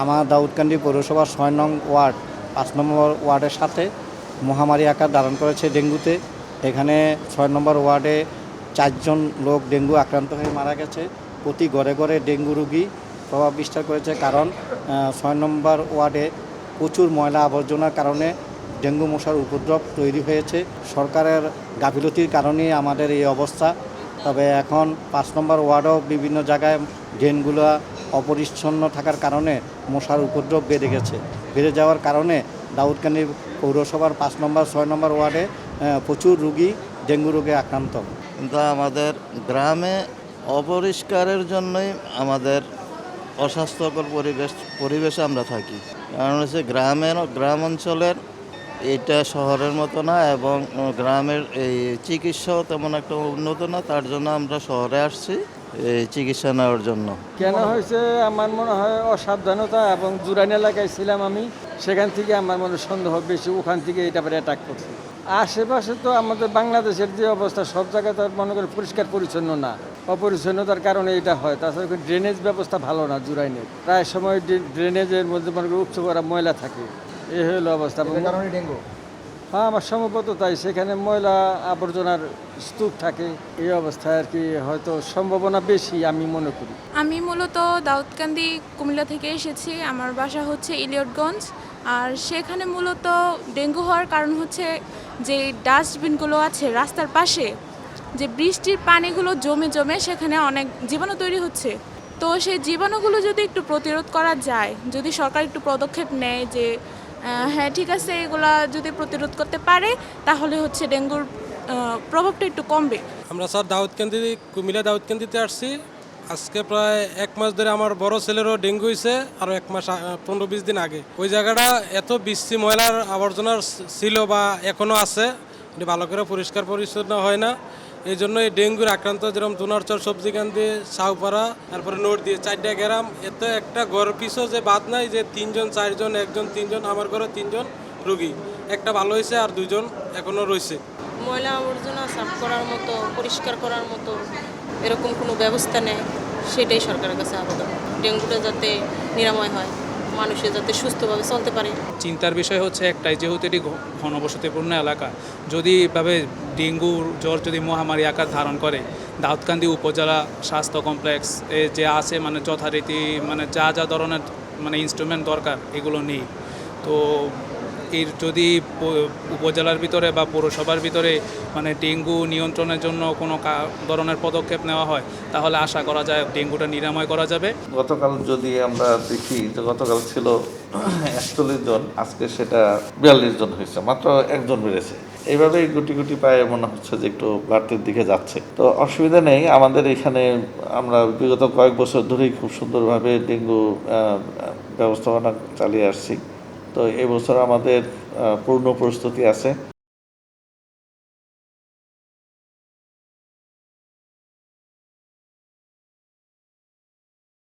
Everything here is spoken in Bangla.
আমার দাউদকান্দি পৌরসভার ৬ নং ওয়ার্ড ৫ নম্বর ওয়ার্ডের সাথে মহামারী আকার ধারণ করেছে ডেঙ্গুতে। এখানে ৬ নম্বর ওয়ার্ডে ৪ জন লোক ডেঙ্গু আক্রান্ত হয়ে মারা গেছে। প্রতি ঘরে ঘরে ডেঙ্গু রোগী প্রভাব বিস্তার করেছে, কারণ ৬ নম্বর ওয়ার্ডে প্রচুর ময়লা আবর্জনার কারণে ডেঙ্গু মশার উপদ্রব তৈরি হয়েছে। সরকারের গাফিলতির কারণেই আমাদের এই অবস্থা। তবে এখন ৫ নম্বর ওয়ার্ডেও বিভিন্ন জায়গায় ড্রেনগুলো অপরিচ্ছন্ন থাকার কারণে মশার উপদ্রব বেড়ে গেছে। বেড়ে যাওয়ার কারণে দাউদকান্দি পৌরসভার ৫ নম্বর ৬ নম্বর ওয়ার্ডে প্রচুর রোগী ডেঙ্গু রোগে আক্রান্ত। কিন্তু আমাদের গ্রামে অপরিষ্কারের জন্যই আমাদের অস্বাস্থ্যকর পরিবেশে আমরা থাকি। কারণ হচ্ছে গ্রাম অঞ্চলের এটা শহরের মতো না, এবং গ্রামের এই চিকিৎসাও তেমন একটা উন্নত না। তার জন্য আমরা শহরে আসছি এই চিকিৎসা নেওয়ার জন্য। কেন হয়েছে আমার মনে হয় অসাবধানতা, এবং জুরাইন এলাকায় ছিলাম আমি, সেখান থেকে আমার মনে সন্দেহ বেশি, ওখান থেকে এটা অ্যাটাক করছে। আশেপাশে তো আমাদের বাংলাদেশের যে অবস্থা, সব জায়গায় তো মনে করি পরিষ্কার পরিচ্ছন্ন না, অপরিচ্ছন্নতার কারণে এটা হয়। তাছাড়া ড্রেনেজ ব্যবস্থা ভালো না জুরাইনের, প্রায় সময় ড্রেনেজের মধ্যে মনে করি উপচে পড়া ময়লা থাকে। এই হলো অবস্থা। ডেঙ্গু হ্যাঁ, আমার সম্ভবত তাই, সেখানে ময়লা আবর্জনার স্তূপ থাকে। এই অবস্থায় আর কি হয়তো সম্ভাবনা বেশি আমি মনে করি। আমি মূলত দাউদকান্দি কুমিল্লা থেকে এসেছি। আমার বাসা হচ্ছে ইলিয়টগঞ্জ। আর সেখানে মূলত ডেঙ্গু হওয়ার কারণ হচ্ছে যে ডাস্টবিনগুলো আছে রাস্তার পাশে, যে বৃষ্টির পানিগুলো জমে জমে সেখানে অনেক জীবাণু তৈরি হচ্ছে। তো সেই জীবাণুগুলো যদি একটু প্রতিরোধ করা যায়, যদি সরকার একটু পদক্ষেপ নেয় যে হ্যাঁ ঠিক আছে, এগুলা যদি প্রতিরোধ করতে পারে, তাহলে হচ্ছে ডেঙ্গুর প্রভাবটা একটু কমবে। আমরা স্যার কুমিল্লা দাউদকান্দিতে আসছি। আজকে প্রায় ১ মাস ধরে আমার বড় ছেলেরও ডেঙ্গু হয়েছে, আরও ১ মাস ১৫-২০ দিন আগে। ওই জায়গাটা এত বিশ্রী ময়লার আবর্জনার ছিল বা এখনও আছে, এটা ভালো করে পরিষ্কার পরিচ্ছন্ন হয় না। এই জন্য এই ডেঙ্গুর আক্রান্ত, যেরকম দুনারচর, সবজিকান্দি, সাউপাড়া, তারপরে নোট দিয়ে ৪টা গ্রাম, এত একটা ঘর পিছু যে বাদ নাই যে ৩ জন ৪ জন ১ জন ৩ জন। আমার ঘরে ৩ জন রোগী, একটা ভালো হয়েছে আর ২ জন এখনও রয়েছে। ময়লা আবর্জনা সাফ করার মতো, পরিষ্কার করার মতো এরকম কোনো ব্যবস্থা নেই, সেটাই সরকারের কাছে আবেদন। ডেঙ্গুটা যাতে নিরাময় হয়, মানুষের যাতে সুস্থভাবে চলতে পারে। চিন্তার বিষয় হচ্ছে একটাই, যেহেতু এটি ঘনবসতিপূর্ণ এলাকা, যদি এভাবে ডেঙ্গু জ্বর যদি মহামারী আকার ধারণ করে, দাউদকান্দি উপজেলা স্বাস্থ্য কমপ্লেক্স যে আছে মানে যথারীতি মানে যা ধরনের মানে ইনস্ট্রুমেন্ট দরকার এগুলো নেই। তো এর যদি উপজেলার ভিতরে বা পৌরসভার ভিতরে মানে ডেঙ্গু নিয়ন্ত্রণের জন্য কোনো ধরনের পদক্ষেপ নেওয়া হয়, তাহলে আশা করা যায় ডেঙ্গুটা নিরাময় করা যাবে। গতকাল যদি আমরা দেখি যে গতকাল ছিল ৪১ জন, আজকে সেটা ৪২ জন হয়েছে, মাত্র ১ জন বেড়েছে। এইভাবেই গুটি গুটি পায়ে মনে হচ্ছে যে একটু বাড়তির দিকে যাচ্ছে। তো অসুবিধা নেই, আমাদের এখানে আমরা বিগত কয়েক বছর ধরেই খুব সুন্দরভাবে ডেঙ্গু ব্যবস্থাপনা চালিয়ে আসছি। তো এবছর আমাদের পূর্ণ প্রস্তুতি আছে।